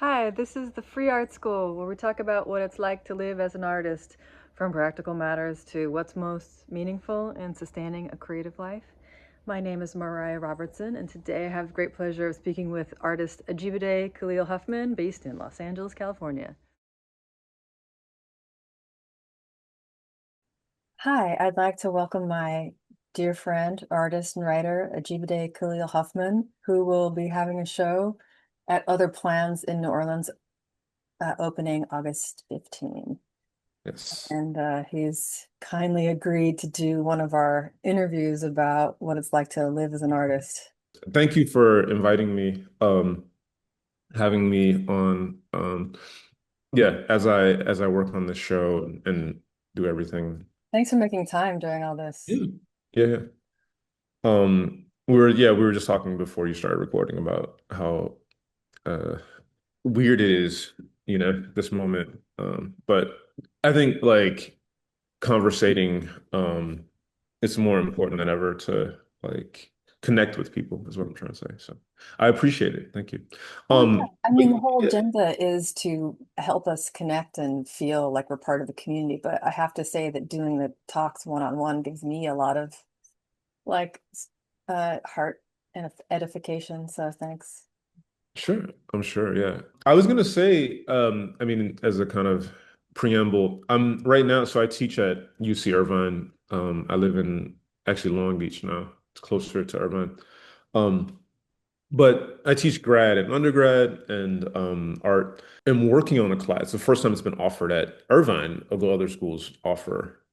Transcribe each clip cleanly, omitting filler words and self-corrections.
Hi, this is the Free Art School where we talk about what it's like to live as an artist, from practical matters to what's most meaningful in sustaining a creative life. My name is Mariah Robertson, and today I have the great pleasure of speaking with artist Jibade-Khalil Huffman, based in Los Angeles, California. Hi, I'd like to welcome my dear friend, artist and writer, Jibade-Khalil Huffman, who will be having a show at Other Plans in New Orleans, opening August 15. Yes. And he's kindly agreed to do one of our interviews about what it's like to live as an artist. Thank you for inviting me, having me on. Yeah, as I work on this show and do everything. Thanks for making time during all this. Yeah. Yeah, yeah. We were just talking before you started recording about how uh weird it is, this moment. But I think like conversating, it's more important than ever to like connect with people is what I'm trying to say. So I appreciate it. Thank you. Oh, yeah. I But mean, the whole yeah, agenda is to help us connect and feel like we're part of the community. But I have to say that doing the talks one-on-one gives me a lot of like heart and edification. So thanks. sure. I'm sure. Yeah. I was gonna say, I mean, as a kind of preamble, I'm right now, so I teach at UC Irvine. I live in actually Long Beach now. It's closer to Irvine. Um, But I teach grad and undergrad and art. I'm working on a class. It's the first time it's been offered at Irvine, although other schools offer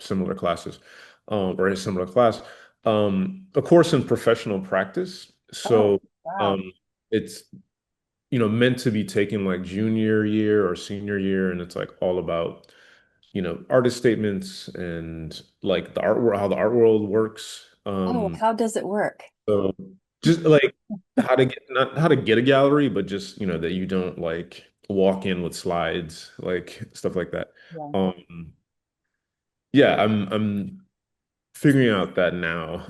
similar classes, or a similar class. A course in professional practice. Oh, So wow. um, it's meant to be taken like junior year or senior year, and it's like all about artist statements and like the art world, how the art world works. Oh, how does it work? So just like how to get not how to get a gallery, but just that you don't like walk in with slides, like stuff like that. Yeah. Yeah, I'm figuring out that now.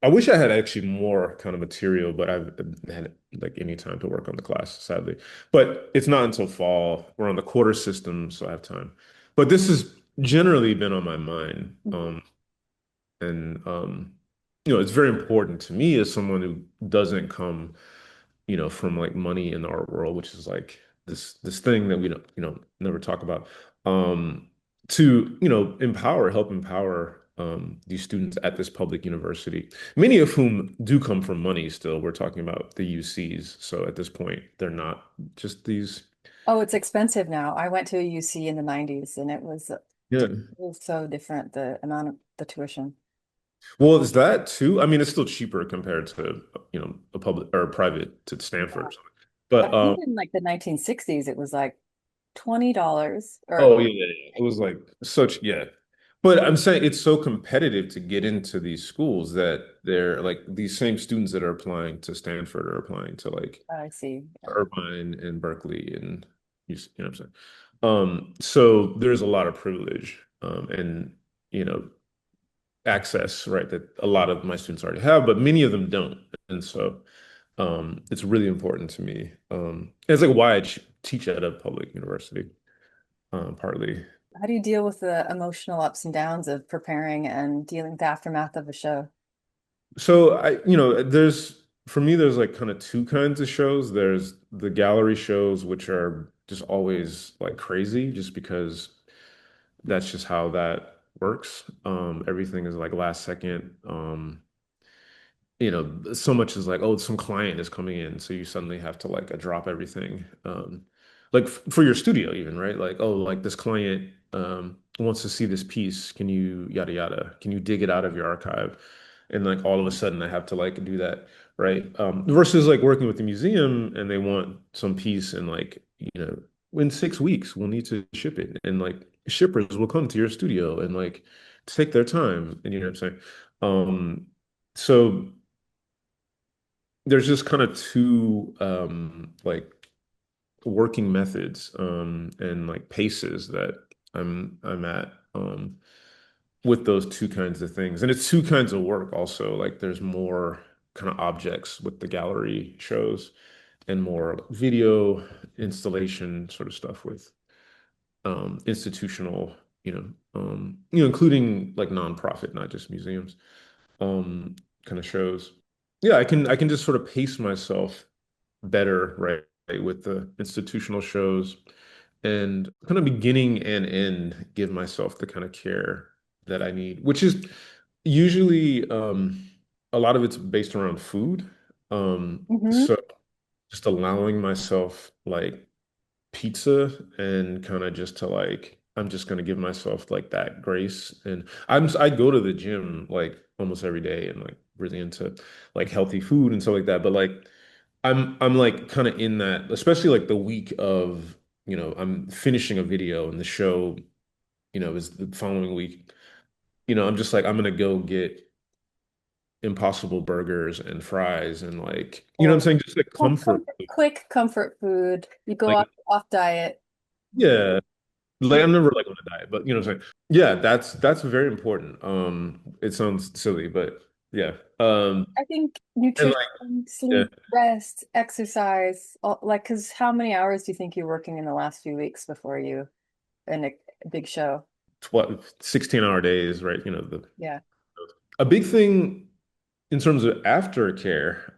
I wish I had actually more kind of material, but I've had like any time to work on the class, sadly. But it's not until fall. We're on the quarter system, so I have time. But this has generally been on my mind. And it's very important to me as someone who doesn't come, from like money in the art world, which is like this thing that we don't, never talk about. To, help empower these students at this public university, many of whom do come from money still. We're talking about the UCs. So at this point, they're not just these. Oh, it's expensive now. I went to a UC in the 90s and Yeah. it was so different, the amount of the tuition. Well, is that too? I mean, it's still cheaper compared to, a public or private to Stanford or something. But But I think in like the 1960s, it was like $20 or oh yeah, yeah, yeah. It was like such, yeah. But I'm saying it's so competitive to get into these schools that they're like these same students that are applying to Stanford are applying to like I see. Yeah. Irvine and Berkeley and what I'm saying. So there's a lot of privilege and access, right, that a lot of my students already have, but many of them don't. And so it's really important to me. It's like why I teach at a public university, partly. How do you deal with the emotional ups and downs of preparing and dealing with the aftermath of a show? So there's for me, there's like kind of two kinds of shows. There's the gallery shows, which are just always like crazy, just because that's just how that works. Everything is like last second. So much is like, oh, some client is coming in, so you suddenly have to like drop everything. Like for your studio, even, right? Like, oh, like this client wants to see this piece. Can you yada yada? Can you dig it out of your archive? And like all of a sudden, I have to like do that, right? Versus like working with the museum and they want some piece and like, in 6 weeks we'll need to ship it, and like shippers will come to your studio and like take their time, and you know what I'm saying. So there's just kind of two like working methods and like paces that I'm at with those two kinds of things. And it's two kinds of work also. Like there's more kind of objects with the gallery shows and more video installation sort of stuff with institutional, including like nonprofit, not just museums, um, kind of shows. Yeah, I can just sort of pace myself better, right, with the institutional shows and kind of beginning and end give myself the kind of care that I need, which is usually a lot of it's based around food. Hmm. So just allowing myself like pizza and kind of just to like I'm just gonna give myself like that grace. And I go to the gym like almost every day and like really into like healthy food and stuff like that. But like I'm like kind of in that, especially like the week of, I'm finishing a video and the show, is the following week. I'm just like I'm gonna go get Impossible burgers and fries and like, you know what I'm Or saying? Just like comfort. quick comfort food. You go Like, off diet. yeah. Like I'm never like on a diet, but you know what I'm saying? Yeah, that's very important. It sounds silly, but yeah. I think And nutrition, like yeah, sleep, rest, exercise, like, because how many hours do you think you're working in the last few weeks before you in a big show? 12, 16-hour days, right? Yeah. A big thing in terms of aftercare,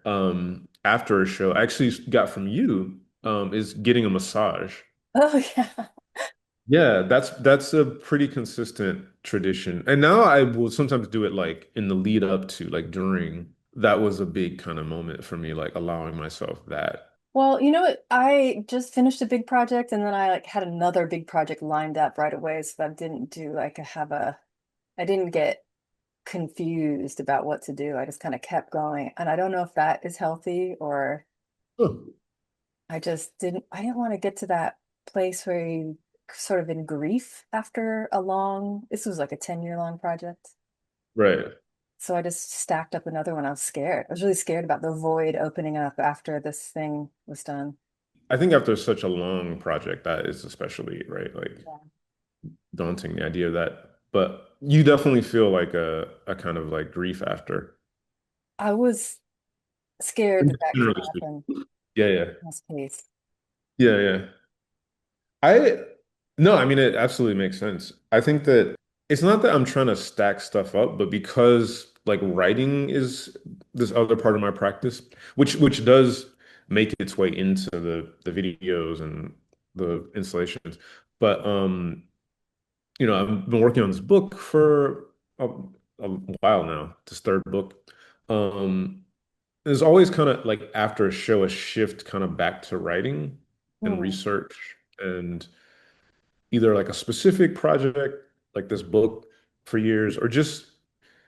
after a show, I actually got from you, is getting a massage. Oh, yeah. Yeah, that's a pretty consistent tradition. And now I will sometimes do it like in the lead up to like during. That was a big kind of moment for me, like allowing myself that. Well, you know what? I just finished a big project and then I like had another big project lined up right away. So I didn't do like I didn't get confused about what to do. I just kind of kept going. And I don't know if that is healthy or Huh. I didn't want to get to that place where you sort of in grief after this was like a 10-year long project. Right. So I just stacked up another one. I was scared. I was really scared about the void opening up after this thing was done. I think after such a long project, that is especially, right, like Yeah. daunting, the idea of that. But you definitely feel like a kind of like grief after. I was scared that that could Generally speaking. happen Yeah, yeah. in this case. Yeah, yeah. I no, I mean it absolutely makes sense. I think that it's not that I'm trying to stack stuff up, but because like writing is this other part of my practice, which does make its way into the videos and the installations. But I've been working on this book for a while now, this third book. There's always kind of like after a show, a shift kind of back to writing and Hmm. research and either like a specific project like this book for years or just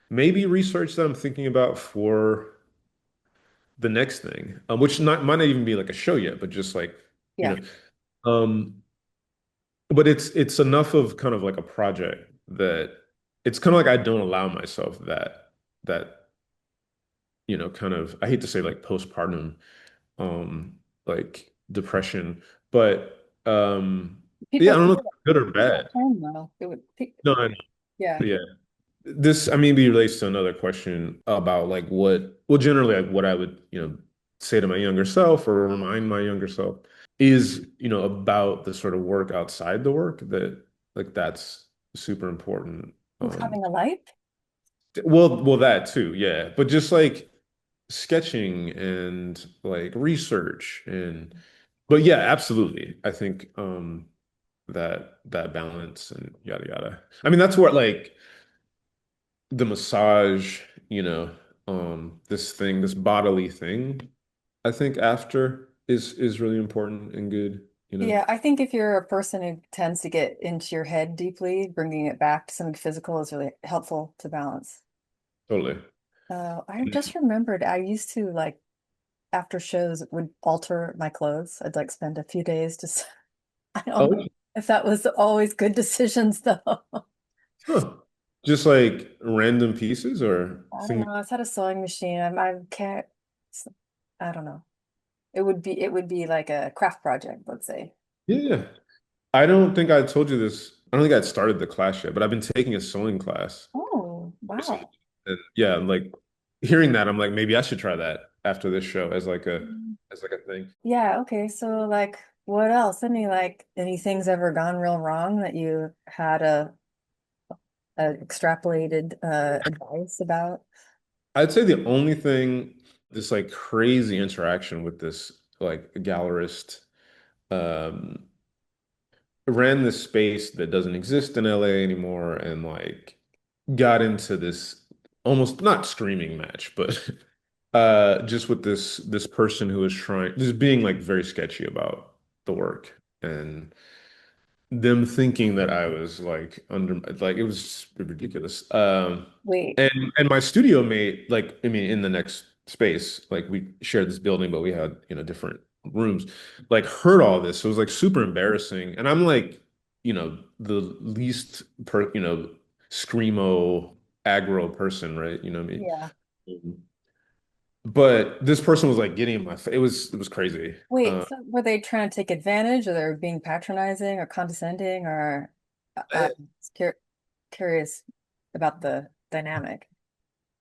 maybe research that I'm thinking about for the next thing, which might not even be like a show yet, but just like, you Yeah. know, um, but it's enough of kind of like a project that it's kind of like I don't allow myself that kind of I hate to say like postpartum like depression, but yeah, People I don't know if feel it's good or that bad. term though. It would, No, I know. yeah. Yeah. This, I mean, relates to another question about like well, generally, like what I would, say to my younger self or remind my younger self is, about the sort of work outside the work that like that's super important. Who's having a life? Well, that too, yeah. But just like sketching and like research but yeah, absolutely. I think that balance and yada yada. I mean, that's what like the massage, this bodily thing, I think after is really important and good. Yeah, I think if you're a person who tends to get into your head deeply, bringing it back to something physical is really helpful to balance. Totally. I just remembered I used to like after shows would alter my clothes. I'd like spend a few days just I don't know Oh, if that was always good decisions though. huh. Just like random pieces or I don't things. know. I had a sewing machine. I can't. I don't know. It would be like a craft project, let's say. Yeah. I don't think I told you this. I don't think I'd started the class yet, but I've been taking a sewing class Oh, recently. wow. And yeah, I'm like hearing that, I'm like, maybe I should try that. after this show Mm. as like a thing. Yeah, okay. So like what else? Anything's ever gone real wrong that you had a extrapolated advice about? I'd say the only thing, this like crazy interaction with this like gallerist, um, ran this space that doesn't exist in LA anymore and like got into this almost not screaming match, but just with this person who was trying just being like very sketchy about the work and them thinking that I was like under like it was ridiculous. Wait, And my studio mate, like I mean, in the next space, like we shared this building, but we had different rooms. Like heard all this, so it was like super embarrassing. And I'm like, the least screamo aggro person, right? You know what I yeah. mean? But this person was like getting in my face. It was crazy. Wait, so were they trying to take advantage or they were being patronizing or condescending or just curious about the dynamic?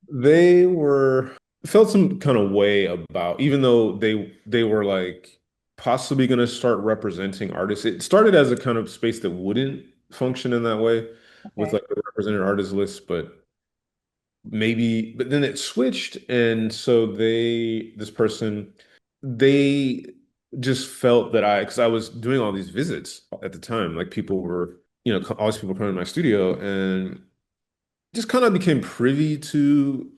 They were felt some kind of way about, even though they were like possibly going to start representing artists. It started as a kind of space that wouldn't function in that way with Okay. like a represented artist list, but then it switched, and so this person, they just felt that because I was doing all these visits at the time, like people were, all these people coming to my studio and just kind of became privy to,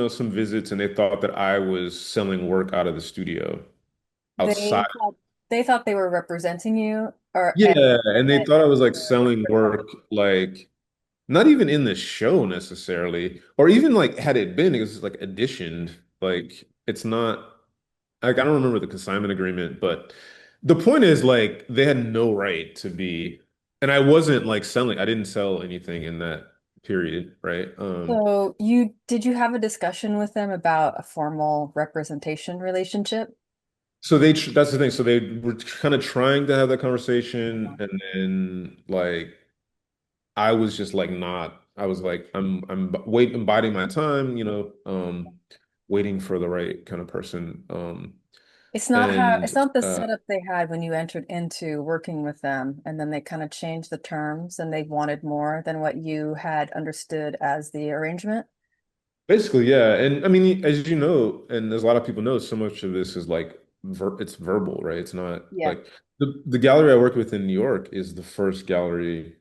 some visits, and they thought that I was selling work out of the studio outside. They thought they thought they were representing you or Yeah, and they and thought I was like were selling putting on. work, like not even in the show necessarily, or even like had it been, it was like additioned. Like it's not like I don't remember the consignment agreement, but the point is like they had no right to be, and I wasn't like selling, I didn't sell anything in that period, right? So did you have a discussion with them about a formal representation relationship? So that's the thing. So they were kind of trying to have that conversation, and then like I was just like not. I was like I'm biding my time, waiting for the right kind of person. It's And not the setup they had when you entered into working with them, and then they kind of changed the terms and they wanted more than what you had understood as the arrangement. basically, yeah. And I mean, as you know, and as a lot of people know, so much of this is like it's verbal, right? It's not Yeah. like the gallery I work with in New York is the first gallery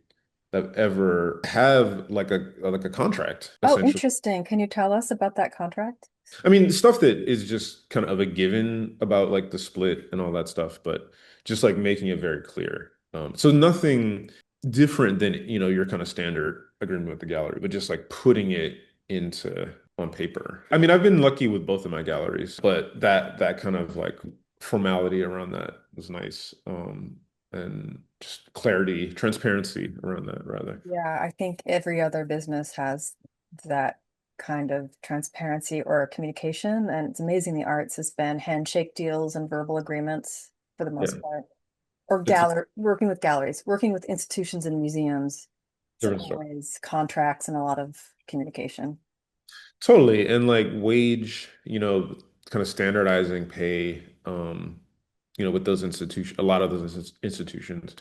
that ever have like a contract, Oh, essentially. interesting. Can you tell us about that contract? I mean, stuff that is just kind of a given about like the split and all that stuff, but just like making it very clear. So nothing different than, your kind of standard agreement with the gallery, but just like putting it into on paper. I mean, I've been lucky with both of my galleries, but that kind of like formality around that was nice. And just clarity, transparency around that rather. Yeah, I think every other business has that kind of transparency or communication. And it's amazing the arts has been handshake deals and verbal agreements for the Yeah. most part. Or It's a working with galleries, working with institutions and museums. It's different story. always contracts and a lot of communication. Totally. And like wage, kind of standardizing pay, with those institutions, a lot of those institutions.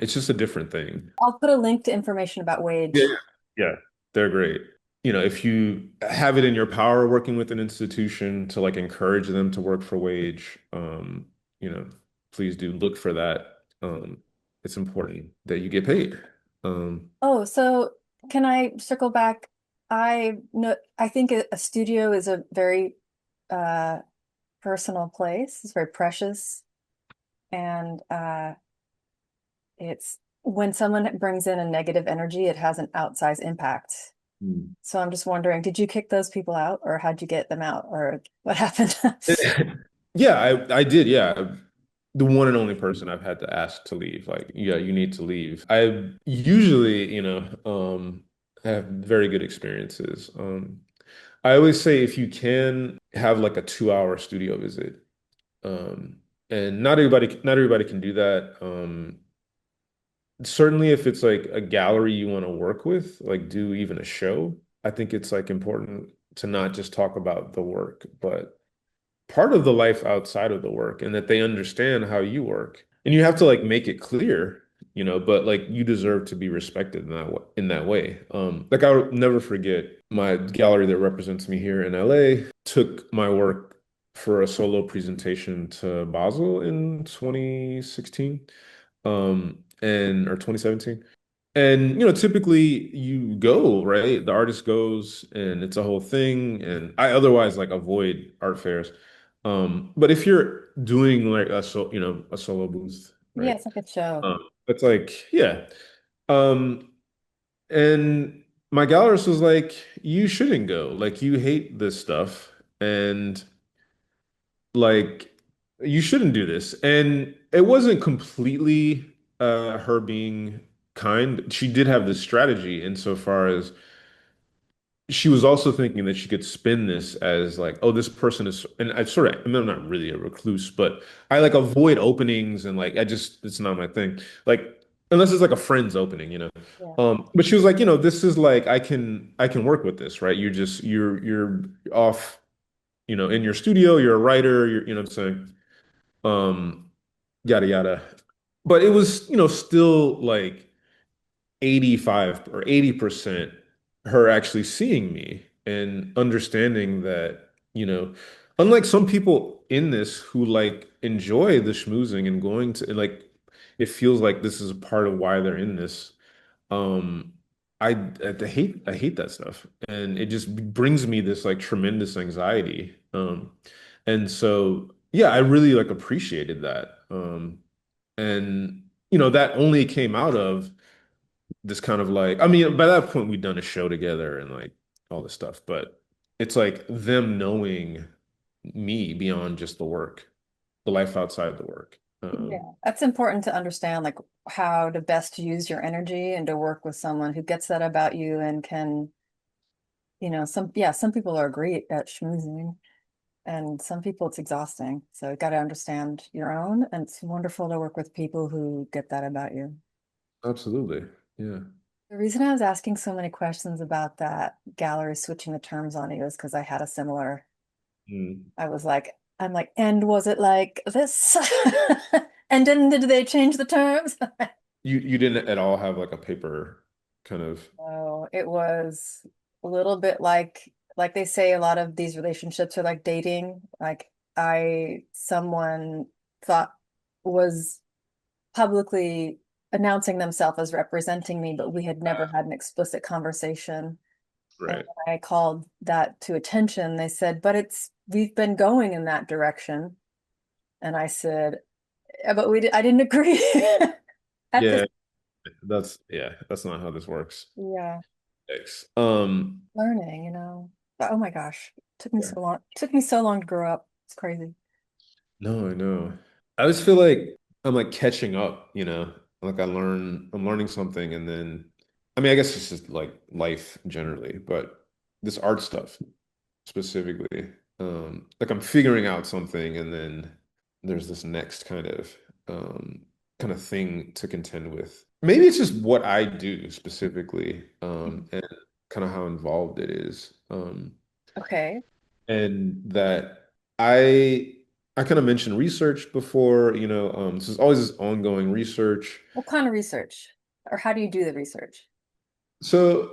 It's just a different thing. I'll put a link to information about Yeah. wage. Yeah, they're great. If you have it in your power working with an institution to like encourage them to work for wage, you know, please do look for that. It's important that you get paid. Um, Oh, so can I circle back? I think a studio is a very uh personal place. It's very precious. And it's when someone brings in a negative energy, it has an outsized impact. Hmm. So I'm just wondering, did you kick those people out or how'd you get them out or what happened? Yeah, I did. Yeah. The one and only person I've had to ask to leave. Like, yeah, you need to leave. I usually, have very good experiences. I always say if you can have like a 2 hour studio visit, um, and not everybody can do that. Certainly if it's like a gallery you want to work with, like do even a show, I think it's like important to not just talk about the work, but part of the life outside of the work and that they understand how you work. And you have to like make it clear, but like you deserve to be respected in that way. Like I'll never forget my gallery that represents me here in LA took my work for a solo presentation to Basel in 2016, and or 2017. And typically you go, right? The artist goes and it's a whole thing. And I otherwise like avoid art fairs. But if you're doing like a solo booth, Yeah, right? it's like a show. It's like, yeah. Um, and my gallerist was like, you shouldn't go. Like you hate this stuff. And like you shouldn't do this. And it wasn't completely her being kind. She did have this strategy insofar as she was also thinking that she could spin this as like, oh, this person is, and I'm not really a recluse, but I like avoid openings and like it's not my thing. Like unless it's like a friend's opening, you know. Yeah. But she was like, this is like I can work with this, right? You're off, in your studio, you're a writer, you know what I'm saying? Um, Yada yada. But it was, still like 85 or 80% her actually seeing me and understanding that, unlike some people in this who like enjoy the schmoozing and going to like it feels like this is a part of why they're in this. Um, I hate that stuff. And it just brings me this like tremendous anxiety. And so yeah, I really like appreciated that. And that only came out of this kind of like, I mean, by that point we'd done a show together and like all this stuff, but it's like them knowing me beyond just the work, the life outside the work. Yeah, that's important to understand, like how to best use your energy and to work with someone who gets that about you and can, some people are great at schmoozing and some people it's exhausting. So you got to understand your own, and it's wonderful to work with people who get that about you. Absolutely. Yeah. The reason I was asking so many questions about that gallery switching the terms on you is because I had a similar, Mm. I'm like, and was it like this? And then did they change the terms? You didn't at all have like a paper kind of. No, it was a little bit like they say a lot of these relationships are like dating. Like someone thought was publicly announcing themselves as representing me, but we had never had an explicit conversation. And Right. when I called that to attention, they said, but we've been going in that direction. And I said, "Yeah, but I didn't agree." At this, Yeah, that's not how this works. yeah, Thanks. learning. But, oh my gosh, took me Yeah. so long. Took me so long to grow up. It's crazy. No, I know. I always feel like I'm like catching up, like I'm learning something and then I mean I guess it's just like life generally, but this art stuff specifically, like I'm figuring out something and then there's this next kind of thing to contend with. Maybe it's just what I do specifically, and kind of how involved it is. Okay. And that I I kind of mentioned research before, this is always this ongoing research. What kind of research? Or how do you do the research? So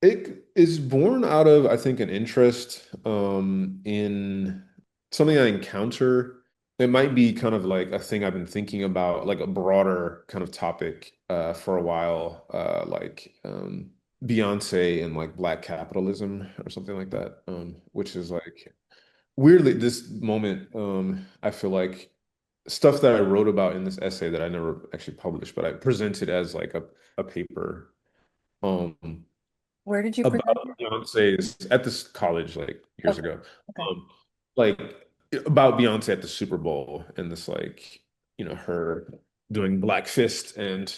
it is born out of, I think, an interest in something I encounter. It might be kind of like a thing I've been thinking about, like a broader kind of topic for a while, like Beyonce and like Black capitalism or something like that, which is like weirdly this moment. I feel like stuff that I wrote about in this essay that I never actually published, but I presented as like a paper. Um, Where did you present about it? Beyonce's at this college like years Okay. ago. Okay. Like about Beyonce at the Super Bowl and this like, her doing Black Fist and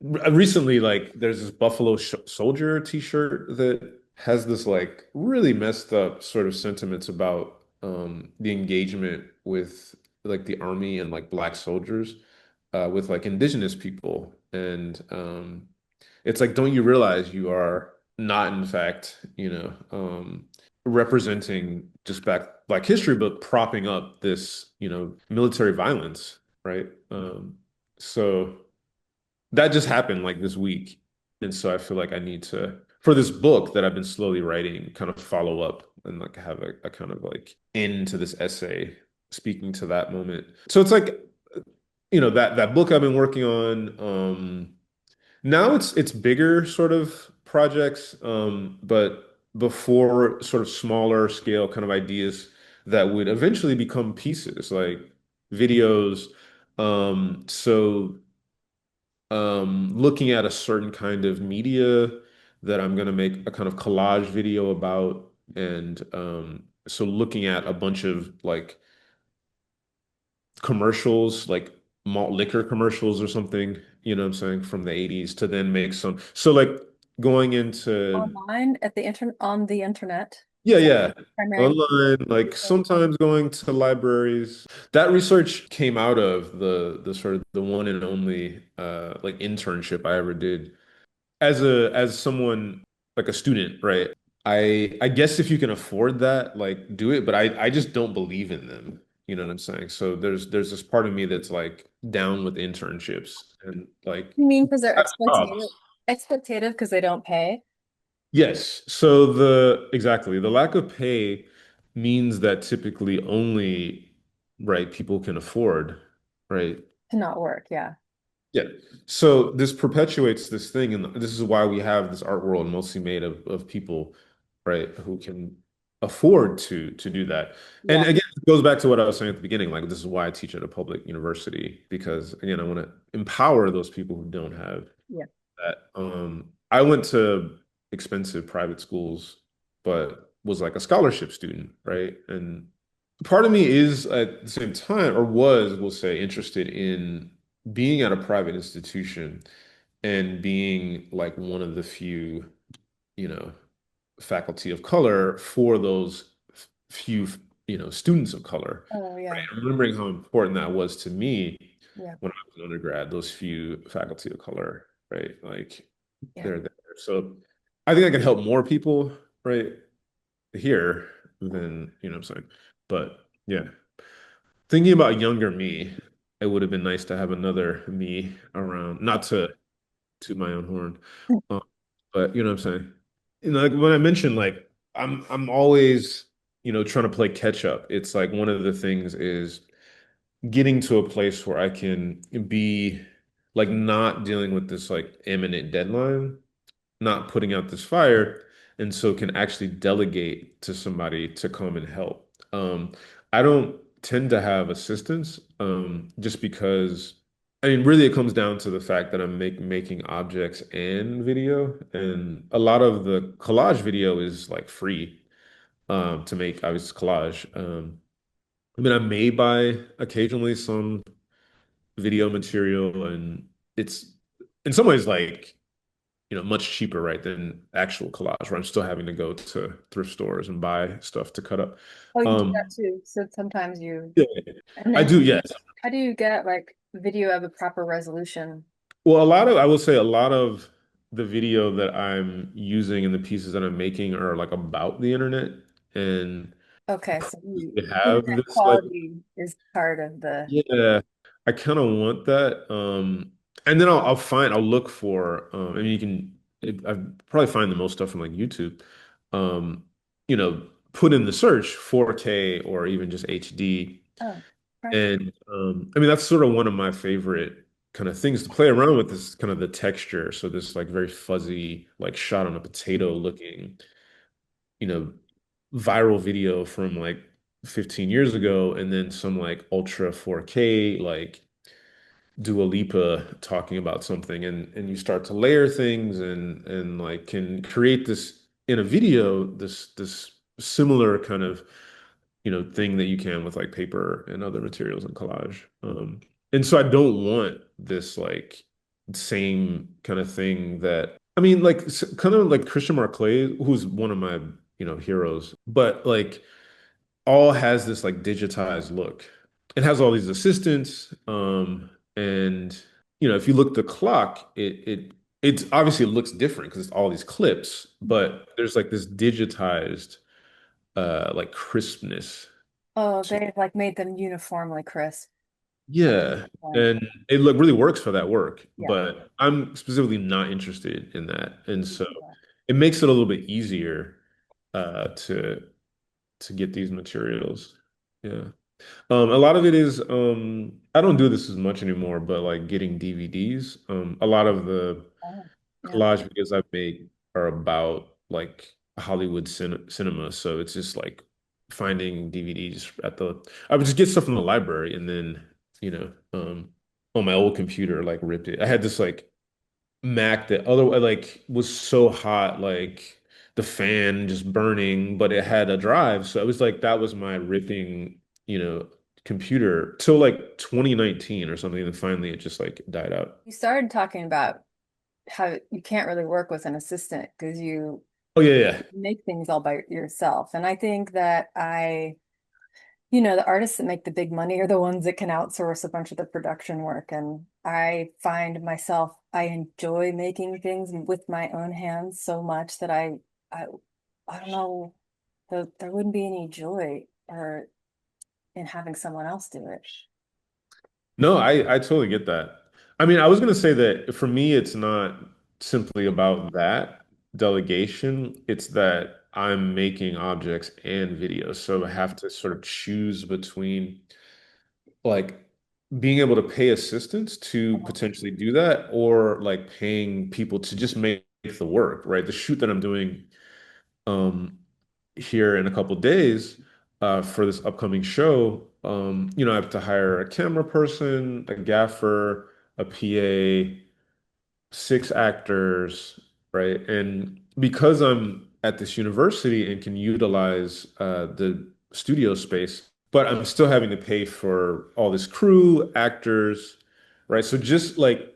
recently like there's this Buffalo Sh Soldier t-shirt that has this like really messed up sort of sentiments about the engagement with like the army and like Black soldiers with like indigenous people and it's like, don't you realize you are not, in fact, representing just Black history, but propping up this, military violence, right? So that just happened like this week. And so I feel like I need to, for this book that I've been slowly writing, kind of follow up and like have a kind of like end to this essay speaking to that moment. So it's like, that book I've been working on, now it's bigger sort of projects, but before sort of smaller scale kind of ideas that would eventually become pieces like videos. So looking at a certain kind of media that I'm going to make a kind of collage video about. And so looking at a bunch of like commercials, like malt liquor commercials or something, you know what I'm saying, from the 80s to then make some. So like going into, Online at the internet on the internet. yeah, Is that yeah. primary? Online, like sometimes going to libraries. That research came out of the sort of the one and only like internship I ever did as someone like a student, right? I guess if you can afford that, like do it, but I just don't believe in them. You know what I'm saying? So there's this part of me that's like down with internships and like You mean because they're that's exploitative? jobs. Exploitative because they don't pay? Yes. So the lack of pay means that typically only right people can afford, right? To not work, yeah. Yeah. So this perpetuates this thing, and this is why we have this art world mostly made of people, right, who can afford to do that. And Yeah, again, it goes back to what I was saying at the beginning. Like this is why I teach at a public university, because again, I want to empower those people who don't have yeah. that. I went to expensive private schools, but was like a scholarship student, right? And part of me is at the same time, or was, we'll say, interested in being at a private institution and being like one of the few, you know, faculty of color for those few, students of color. Oh, Right? yeah, I'm remembering how important that was to me yeah, when I was an undergrad, those few faculty of color, right? Like yeah. they're there. So I think I can help more people, right, here than, what I'm saying. But yeah, thinking about younger me, it would have been nice to have another me around, not to toot my own horn. Um, but you know what I'm saying? Like when I mentioned like I'm always, trying to play catch up. It's like one of the things is getting to a place where I can be like not dealing with this like imminent deadline, not putting out this fire, and so can actually delegate to somebody to come and help. I don't tend to have assistants, just because I mean, really, it comes down to the fact that I'm making objects and video, and a lot of the collage video is like free to make. Obviously, collage. I mean, I may buy occasionally some video material, and it's in some ways like much cheaper, right, than actual collage, where I'm still having to go to thrift stores and buy stuff to cut up. Oh, you do that Um, too. So sometimes you, yeah, and I then do, yes. how do you get like video of a proper resolution? Well, I will say a lot of the video that I'm using and the pieces that I'm making are like about the internet, and Okay, so they have internet this like, quality is part of the, yeah, I kind of want that. And then I'll look for, I mean, I've probably find the most stuff from like YouTube. Um, put in the search 4K or even just HD. oh, right. And I mean, that's sort of one of my favorite kind of things to play around with is kind of the texture. So this like very fuzzy, like shot on a potato looking, you know, viral video from like 15 years ago, and then some like ultra 4K, like Dua Lipa talking about something, and you start to layer things and like can create this in a video, this similar kind of thing that you can with like paper and other materials and collage. And so I don't want this like same kind of thing that I mean like kind of like Christian Marclay, who's one of my heroes, but like all has this like digitized look. It has all these assistants, and if you look the clock, it's obviously it looks different because it's all these clips, but there's like this digitized, like crispness. Oh, to- they've like made them uniformly crisp at this yeah, point. and it look really works for that work, Yeah. but I'm specifically not interested in that, and so it makes it a little bit easier to get these materials. Yeah. A lot of it is I don't do this as much anymore, but like getting DVDs. A lot of the Oh, yeah. collage videos I make are about like Hollywood cinema. So it's just like finding DVDs at the I would just get stuff from the library and then, you know, on my old computer, like rip it. I had this like Mac that other like was so hot, like the fan just burning, but it had a drive. So it was like that was my ripping, computer till like 2019 or something. And finally it just like died out. You started talking about how you can't really work with an assistant because you Oh yeah, yeah. make things all by yourself. And I think that the artists that make the big money are the ones that can outsource a bunch of the production work. And I find myself, I enjoy making things with my own hands so much that I, I don't know, there wouldn't be any joy or in having someone else do it. No, I totally get that. I mean, I was gonna say that for me, it's not simply about that delegation. It's that I'm making objects and videos. So I have to sort of choose between like being able to pay assistants to potentially do that or like paying people to just make the work, right? The shoot that I'm doing um here in a couple days for this upcoming show, I have to hire a camera person, a gaffer, a PA, 6 actors, right? And because I'm at this university and can utilize the studio space, but I'm still having to pay for all this crew, actors, right? So just like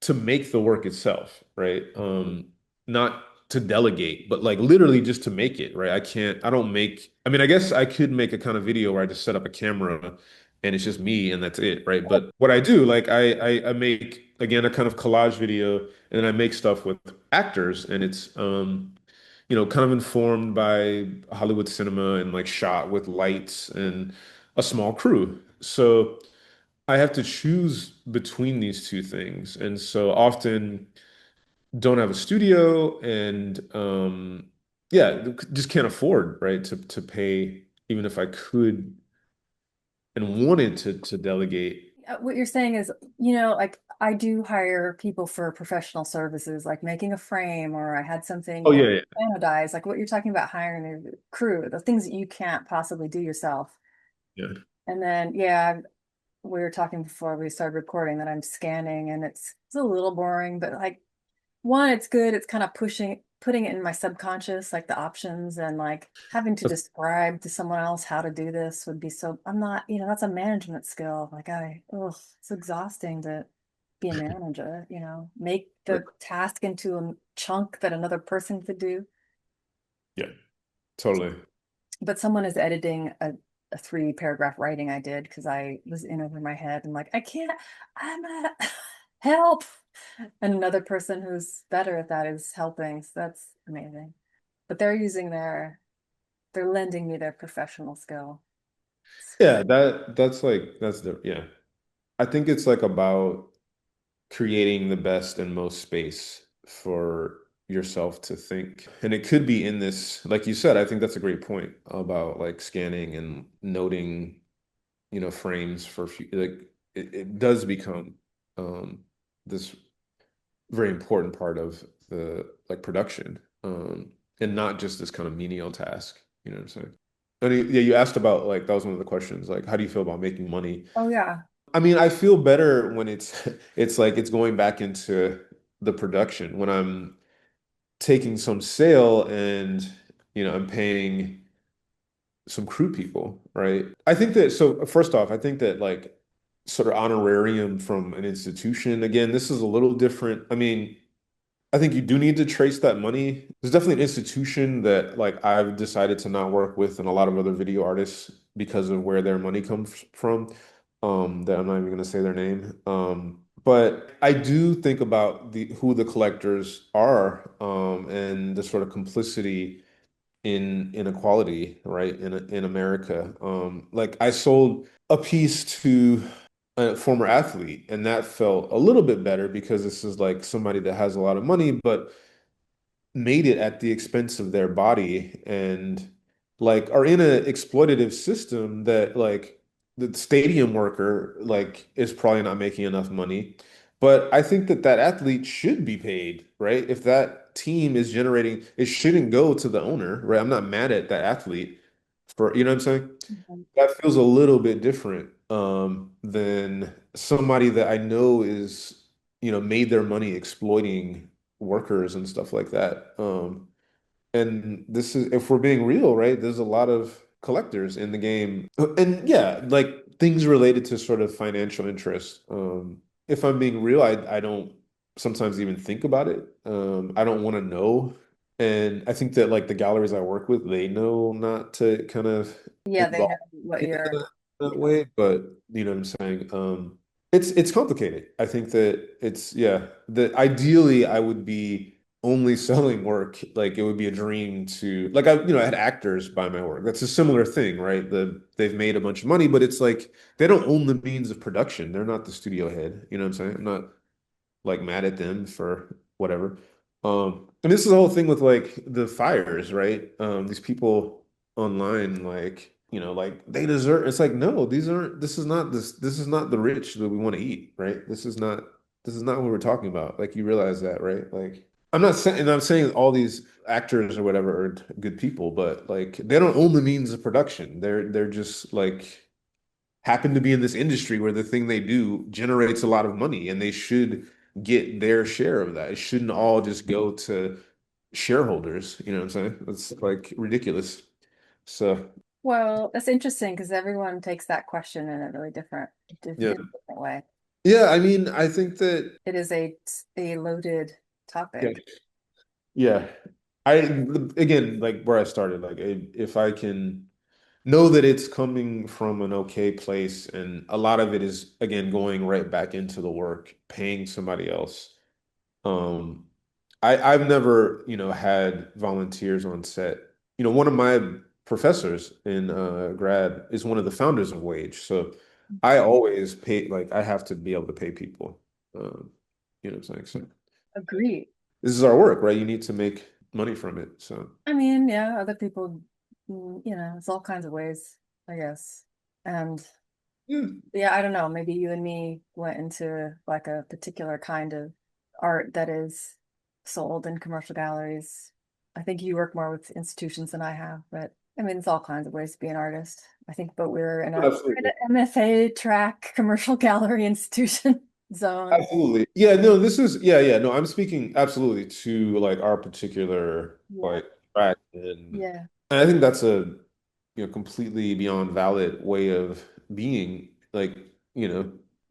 to make the work itself, right? Not to delegate, but like literally just to make it, right? I don't make, I mean, I guess I could make a kind of video where I just set up a camera and it's just me and that's it, right? But what I do, like I make again a kind of collage video and then I make stuff with actors and it's kind of informed by Hollywood cinema and like shot with lights and a small crew. So I have to choose between these two things. And so often don't have a studio and yeah, just can't afford, right, to pay even if I could and wanted to delegate. What you're saying is, like I do hire people for professional services, like making a frame, or I had Oh something yeah, yeah, standardized, like what you're talking about hiring a crew, the things that you can't possibly do yourself. yeah. And then, yeah, we were talking before we started recording that I'm scanning and it's a little boring, but like one, it's good. It's kind of putting it in my subconscious, like the options and like having to That's- describe to someone else how to do this would be so, I'm not, that's a management skill. Like it's exhausting to be a manager, make the task into a chunk that another person could do. yeah, totally. But someone is editing a 3 paragraph writing I did because I was in over my head and like, I can't, I'm a help. And another person who's better at that is helping. So that's amazing. But they're lending me their professional skill. Yeah, that's the yeah. I think it's like about creating the best and most space for yourself to think. And it could be in this, like you said, I think that's a great point about like scanning and noting, frames for like it does become um this very important part of the like production. And not just this kind of menial task, you know what I'm saying? And yeah, you asked about like that was one of the questions, like how do you feel about making money? Oh yeah. I mean, I feel better when it's it's like it's going back into the production when I'm taking some sale and I'm paying some crew people, right? I think that so first off, I think that like sort of honorarium from an institution, again, this is a little different. I mean, I think you do need to trace that money. There's definitely an institution that like I've decided to not work with and a lot of other video artists because of where their money comes from. That I'm not even going to say their name. But I do think about the who the collectors are, and the sort of complicity in inequality, right? In America. Like I sold a piece to a former athlete, and that felt a little bit better because this is like somebody that has a lot of money, but made it at the expense of their body and like are in an exploitative system that like the stadium worker like is probably not making enough money. But I think that that athlete should be paid, right? If that team is generating, it shouldn't go to the owner, right? I'm not mad at that athlete for, you know what I'm saying? Mhm. That feels a little bit different than somebody that I know is, made their money exploiting workers and stuff like that. And this is, if we're being real, right? There's a lot of collectors in the game. And yeah, like things related to sort of financial interest. If I'm being real, I don't sometimes even think about it. I don't want to know. And I think that like the galleries I work with, they know not to kind of Yeah, they know involve what in you're. that way, but you know what I'm saying? It's complicated. I think that it's yeah, that ideally I would be only selling work. Like it would be a dream to like I had actors buy my work. That's a similar thing, right? They've made a bunch of money, but it's like they don't own the means of production. They're not the studio head. You know what I'm saying? I'm not like mad at them for whatever. And this is the whole thing with like the fires, right? These people online, like, like they deserve, it's like, no, this is not the rich that we want to eat, right? This is not what we're talking about. Like you realize that, right? Like I'm saying all these actors or whatever are good people, but like they don't own the means of production. They're just like happen to be in this industry where the thing they do generates a lot of money and they should get their share of that. It shouldn't all just go to shareholders. You know what I'm saying? That's like ridiculous. So, Well, that's interesting because everyone takes that question in a really yeah. different way. Yeah, I mean, I think that, It is a loaded yeah, topic. yeah. I, again, like where I started, like if I can know that it's coming from an okay place and a lot of it is, again, going right back into the work, paying somebody else. Um, I've never, had volunteers on set. One of my professors in grad is one of the founders of Wage. So I always pay, like I have to be able to pay people. You know what I'm saying? So Agreed. this is our work, right? You need to make money from it. So I mean, yeah, other people, it's all kinds of ways, I guess. And yeah, yeah, I don't know, maybe you and me went into like a particular kind of art that is sold in commercial galleries. I think you work more with institutions than I have, but I mean, it's all kinds of ways to be an artist. I think, but we're in absolutely. an MFA track commercial gallery institution zone. Absolutely. Yeah, no, this is yeah, yeah. No, I'm speaking absolutely to like our particular Yeah. like track and Yeah. I think that's a completely beyond valid way of being like,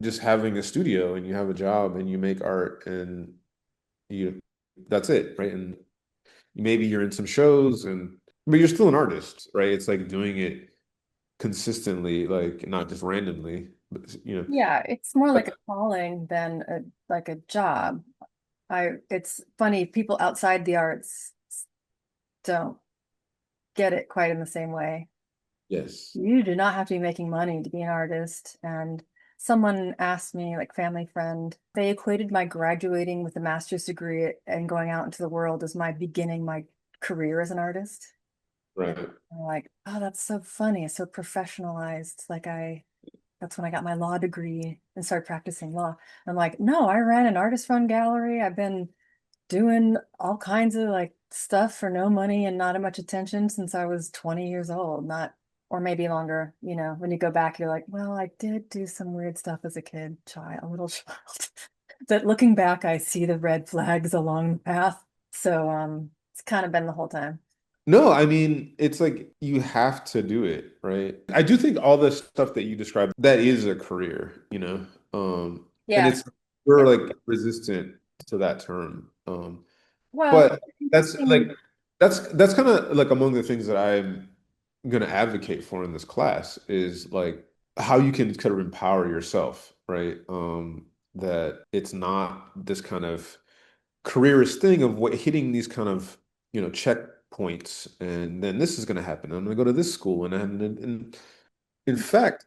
just having a studio and you have a job and you make art and you that's it, right? And maybe you're in some shows and but you're still an artist, right? It's like doing it consistently, like not just randomly, but Yeah, it's more like a that's calling than like a job. It's funny, people outside the arts don't get it quite in the same way. yes. You do not have to be making money to be an artist. And someone asked me, like family friend, they equated my graduating with a master's degree and going out into the world as my beginning my career as an artist. And Right. I'm like, oh, that's so funny. It's so professionalized. That's when I got my law degree and started practicing law. I'm like, no, I ran an artist run gallery. I've been doing all kinds of like stuff for no money and not much attention since I was 20 years old, not or maybe longer. When you go back, you're like, well, I did do some weird stuff as a kid, a little child. That looking back, I see the red flags along the path. So it's kind of been the whole time. No, I mean, it's like you have to do it, right? I do think all the stuff that you described, that is a career, and Yeah. it's Yeah. we're like resistant to that term. Well, But that's like interesting. that's kind of like among the things that I'm gonna advocate for in this class is like how you can kind of empower yourself, right? That it's not this kind of careerist thing of what hitting these kind of check points, and then this is going to happen. I'm going to go to this school, and in fact,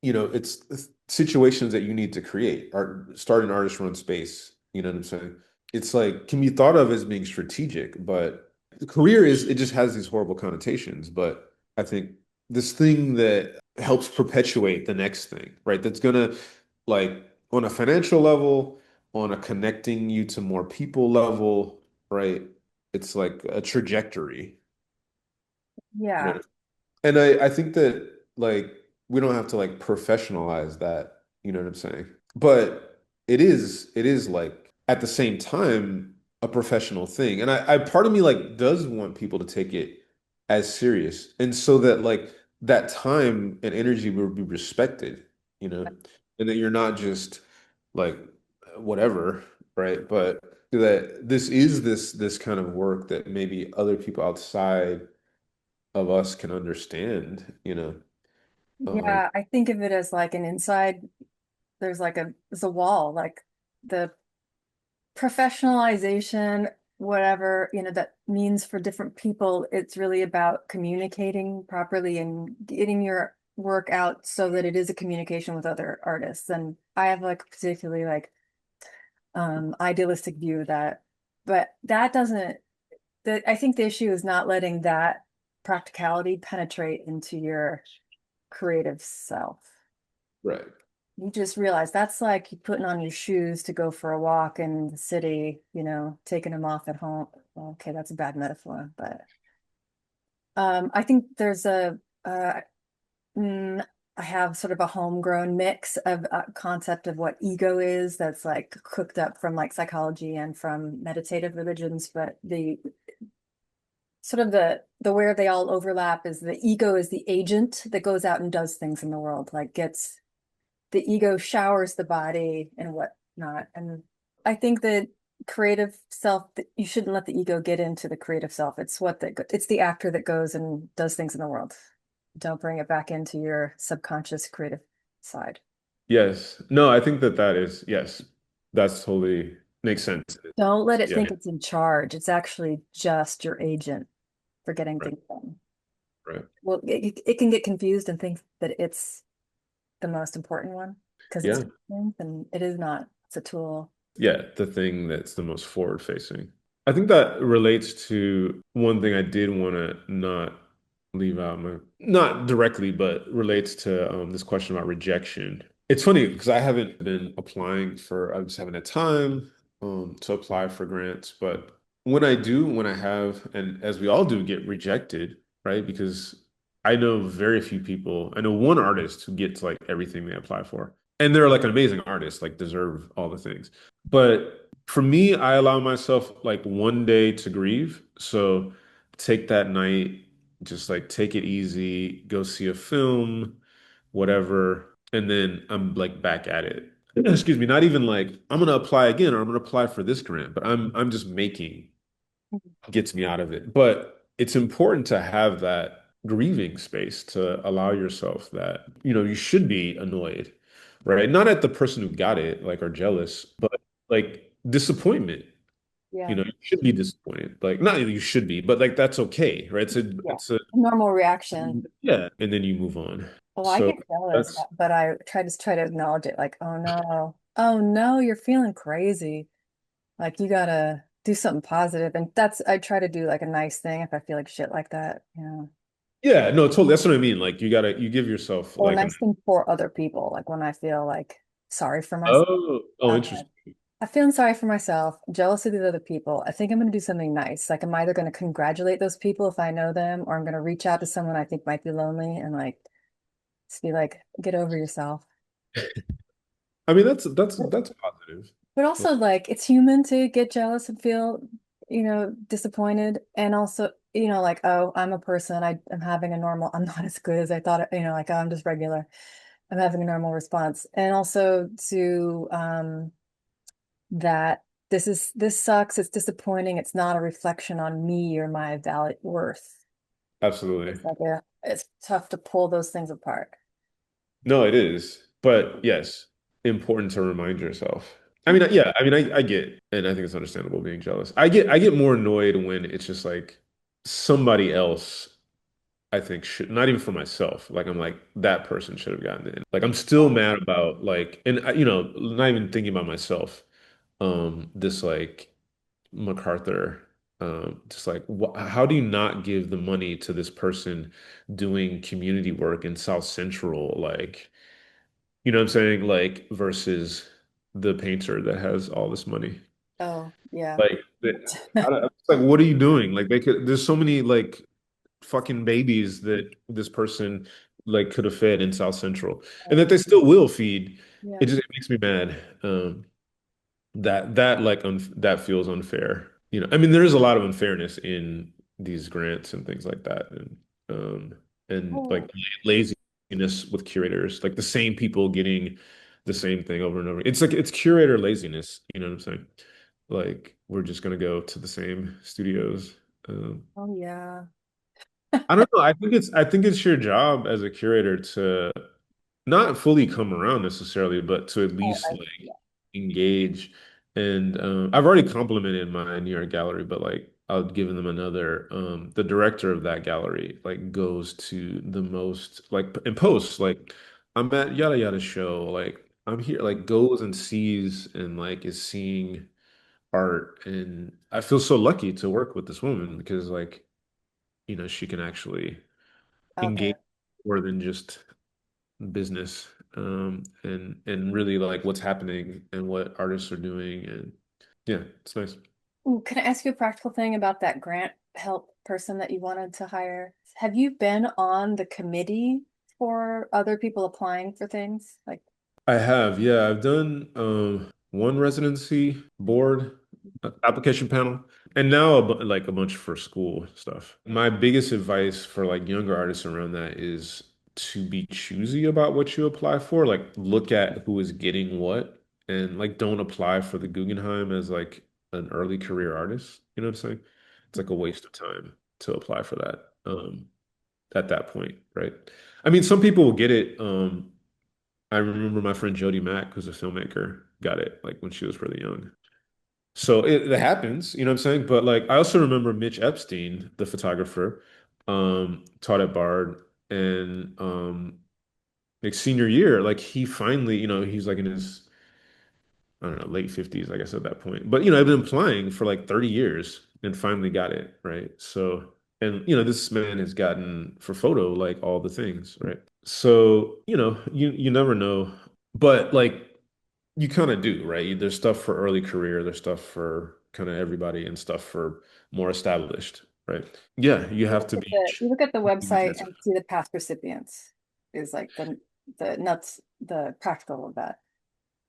it's situations that you need to create. Art, start an artist-run space. You know what I'm saying? It's like can be thought of as being strategic, but the career is it just has these horrible connotations. But I think this thing that helps perpetuate the next thing, right? That's gonna like on a financial level, on a connecting you to more people level, right? It's like a trajectory, you Yeah. know. And I think that like we don't have to like professionalize that, you know what I'm saying? But it is like at the same time a professional thing. And I part of me like does want people to take it as serious. And so that like that time and energy will be respected, you know, and that you're not just like whatever, right? But that this is this kind of work that maybe other people outside of us can understand, you know. Um, Yeah, I think of it as like an inside, there's a wall, like the professionalization, whatever, that means for different people, it's really about communicating properly and getting your work out so that it is a communication with other artists. And I have like a particularly like idealistic view of that. But that doesn't I think the issue is not letting that practicality penetrate into your creative self. right. You just realize that's like you putting on your shoes to go for a walk in the city, taking them off at home. Well, okay, that's a bad metaphor, but I think there's mm, I have sort of a homegrown mix of a concept of what ego is that's like cooked up from like psychology and from meditative religions, but the sort of the where they all overlap is the ego is the agent that goes out and does things in the world, like gets the ego showers the body and whatnot. And I think that creative self, that you shouldn't let the ego get into the creative self. It's the actor that goes and does things in the world. Don't bring it back into your subconscious creative side. Yes. No, I think that that is, yes, that's totally makes sense. Don't let it Yeah, think it's in charge. It's actually just your agent for getting right, things done. right. Well, it can get confused and think that it's the most important one because it's Yeah. different, and it is not. It's a tool. Yeah, the thing that's the most forward facing. I think that relates to one thing I did want to not leave out my, not directly, but relates to this question about rejection. It's funny because I haven't been applying for, I just haven't had time to apply for grants. But when I do, when I have, and as we all do, get rejected, right? Because I know very few people, I know one artist who gets like everything they apply for. And they're like an amazing artist, like deserve all the things. But for me, I allow myself like one day to grieve. So take that night, just like take it easy, go see a film, whatever. And then I'm like back at it. Excuse me, not even like I'm gonna apply again or I'm gonna apply for this grant, but I'm just making gets me out of it. But it's important to have that grieving space to allow yourself that, you should be annoyed, right? Not at the person who got it, like, or jealous, but like disappointment. Yeah. You should be disappointed. Like, not that you should be, but like that's okay, right? Yeah. It's a Normal reaction. yeah, and then you move on. Oh, I So get jealous, that's but I try to acknowledge it like, oh no, you're feeling crazy. Like you gotta do something positive. And I try to do like a nice thing if I feel like shit like that, yeah, no, totally. That's what I mean. Like you give yourself Or a like an nice thing for other people. Like when I feel like sorry for myself. oh, I'm like, interesting. I'm feeling sorry for myself, jealous of these other people. I think I'm going to do something nice. Like I'm either going to congratulate those people if I know them, or I'm going to reach out to someone I think might be lonely and like just be like, get over yourself. I mean, that's positive. But also like it's human to get jealous and feel, disappointed. And also, like, oh, I'm a person. I'm having a normal, I'm not as good as I thought, like, oh, I'm just regular. I'm having a normal response. And also to that this sucks, it's disappointing, it's not a reflection on me or my valid worth. Absolutely. It's tough to pull those things apart. No, it is. But yes, important to remind yourself. I mean, yeah, I mean, I get, and I think it's understandable being jealous. I get more annoyed when it's just like, somebody else, I think should not even for myself. Like I'm like that person should have gotten it. Like I'm still mad about like, and not even thinking about myself. This like MacArthur, just like how do you not give the money to this person doing community work in South Central, like you know what I'm saying, like versus the painter that has all this money. Oh, yeah. Like, it's like, what are you doing? Like, they could. There's so many like fucking babies that this person like could have fed in South Central, and that they still will feed. Yeah. It makes me mad. That like that feels unfair. I mean, there is a lot of unfairness in these grants and things like that, and Oh, like laziness with curators, like the same people getting the same thing over and over. It's like it's curator laziness. You know what I'm saying? Like we're just gonna go to the same studios. Um, oh yeah. I don't know. I think it's your job as a curator to not fully come around necessarily, but to at Oh, least yeah. like engage. And I've already complimented my New York gallery, but like I'll give them another. The director of that gallery like goes to the most like and posts like I'm at yada yada show, like I'm here, like goes and sees and like is seeing art, and I feel so lucky to work with this woman because like she can actually Okay. engage more than just business, and really like what's happening and what artists are doing, and yeah, it's nice. Ooh, can I ask you a practical thing about that grant help person that you wanted to hire? Have you been on the committee for other people applying for things? Like, I have, yeah, I've done one residency board application panel, and now like a bunch for school stuff. My biggest advice for like younger artists around that is to be choosy about what you apply for. Like look at who is getting what, and like don't apply for the Guggenheim as like an early career artist. You know what I'm saying? It's like a waste of time to apply for that at that point, right? I mean, some people will get it. I remember my friend Jody Mack, who's a filmmaker, got it like when she was really young. So it happens, you know what I'm saying? But like I also remember Mitch Epstein, the photographer, taught at Bard, and like senior year, like he finally, he's like in his, I don't know, late 50s, I guess at that point. But I've been applying for like 30 years and finally got it, right? So, and this man has gotten for photo like all the things, right? So, you never know. But like you kind of do, right? There's stuff for early career, there's stuff for kind of everybody, and stuff for more established, right? Yeah, you have to be you look at the website transparent. and see the past recipients is like the nuts, the practical of that.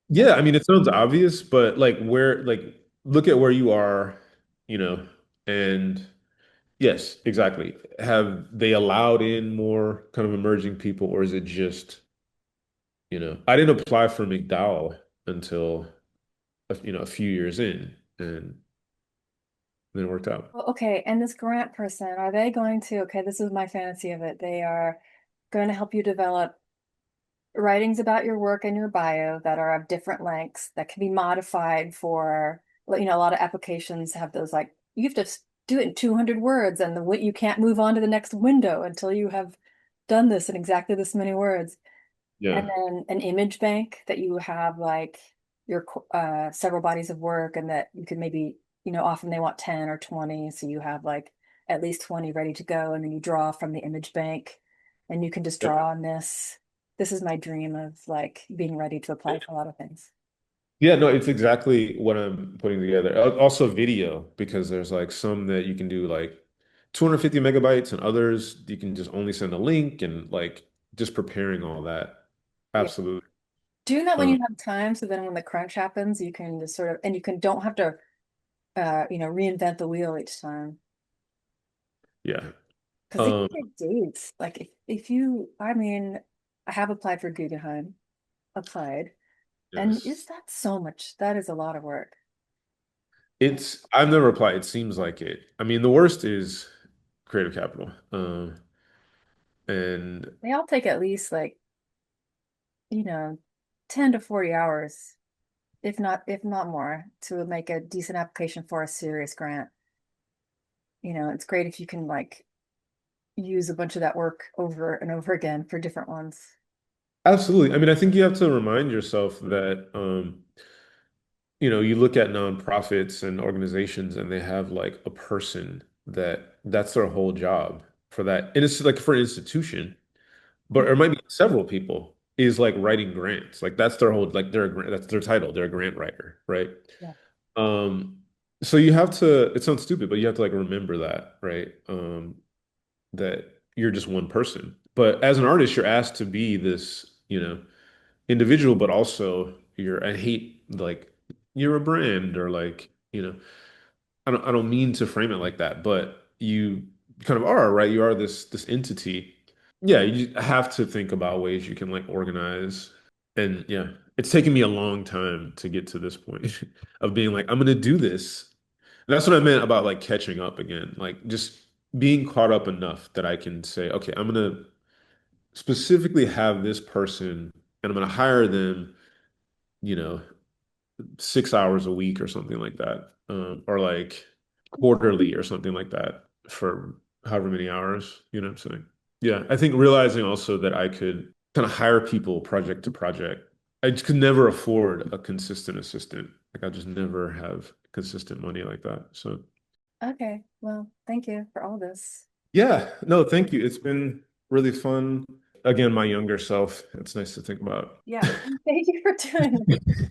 And Yeah, I mean, it sounds obvious, but like look at where you are, you know, and yes, exactly. Have they allowed in more kind of emerging people, or is it just, I didn't apply for McDowell until a few years in, and then it worked out. well, okay, and this grant person, are they going to, okay, this is my fantasy of it. They are going to help you develop writings about your work and your bio that are of different lengths that can be modified for, a lot of applications have those like you have to do it in 200 words and you can't move on to the next window until you have done this in exactly this many words. Yeah. And then an image bank that you have like your several bodies of work and that you could maybe, often they want 10 or 20. So you have like at least 20 ready to go. And then you draw from the image bank and you can just Yep. draw on this. This is my dream of like being ready to apply for a lot of things. Yeah, no, it's exactly what I'm putting together. Also video, because there's like some that you can do like 250 megabytes and others you can just only send a link, and like just preparing all that. Yeah. Absolutely. Doing that when Um, you have time. So then when the crunch happens, you can just sort of, and you can don't have to, reinvent the wheel each time. yeah. Because they Um, can take dates. Like if you, I mean, I have applied for Guggenheim, applied, and is yes. that so much? That is a lot of work. I've never applied. It seems like it. I mean, the worst is creative capital. And They all take at least like, you know, 10 to 40 hours, if not more, to make a decent application for a serious grant. It's great if you can like use a bunch of that work over and over again for different ones. Absolutely. I mean, I think you have to remind yourself that you look at nonprofits and organizations and they have like a person that's their whole job for that. And it's like for an institution, but Mhm. or it might be several people is like writing grants. Like that's their whole like that's their title. They're a grant writer, right? Yeah. Um, so you have to, it sounds stupid, but you have to like remember that, right? That you're just one person. But as an artist, you're asked to be this, individual, but also I hate like you're a brand or like, I don't mean to frame it like that, but you kind of are, right? You are this entity. Yeah, you have to think about ways you can like organize. And yeah, it's taken me a long time to get to this point of being like, I'm gonna do this. And that's what I meant about like catching up again, like just being caught up enough that I can say, okay, I'm gonna specifically have this person and I'm gonna hire them, you know, 6 hours a week or something like that, or like quarterly or something like that for however many hours, you know what I'm saying? Yeah, I think realizing also that I could kind of hire people project to project. I just could never afford a consistent assistant. Like I just never have consistent money like that. So Okay. Well, thank you for all this. yeah, no, thank you. It's been really fun. Again, my younger self, it's nice to think about. Yeah. Thank you for doing this.